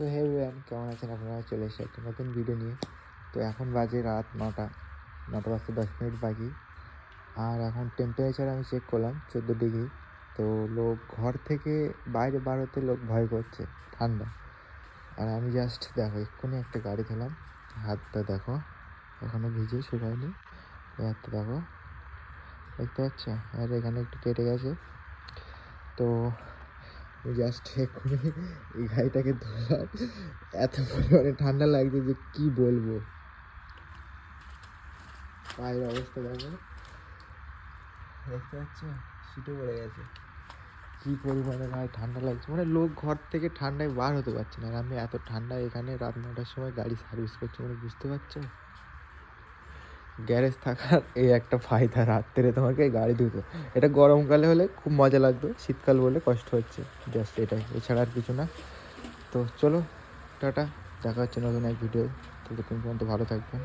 তো হে এভরিওয়ান, কেমন আছেন আপনারা? চলে এসে একটা নতুন ভিডিও নিয়ে। তো এখন বাজে রাত 9টা বাজতে 10 মিনিট বাকি। আর এখন টেম্পারেচার আমি চেক করলাম 14 ডিগ্রি। তো লোক ঘর থেকে বাইরে বার হতে লোক ভয় করছে, ঠান্ডা। আর আমি জাস্ট দেখো এক্ষুনি একটা গাড়ি ধরলাম, হাতটা দেখো এখনও ভিজে শুকায়নি। এই হাতটা দেখো, দেখতে পাচ্ছ? আর এখানে একটু কেটে গেছে। তো জাস্ট এক্ষুনি এই গাড়িটাকে ধরলাম, এত পরিমাণে ঠান্ডা লাগছে যে কি বলবো। পায়ের অবস্থা দেখো, দেখতে পাচ্ছ শীতে পড়ে গেছে। কি পরিমাণে ভাই ঠান্ডা লাগছে, মানে লোক ঘর থেকে ঠান্ডায় বার হতে পারছে না। আর আমি এত ঠান্ডায় এখানে রাত 9টার সময় গাড়ি সার্ভিস করছি, মানে বুঝতে পারছো? গ্যারেজ থাকার এই একটা ফায়দা, রাত্রে তোমাকে গাড়ি ধুতে। এটা গরমকালে হলে খুব মজা লাগতো, শীতকাল বলে কষ্ট হচ্ছে, জাস্ট এটাই, এছাড়া আর কিছু না। তো চলো, টাটা, দেখা হচ্ছে নতুন এক ভিডিও। ততক্ষণ পর্যন্ত ভালো থাকবেন।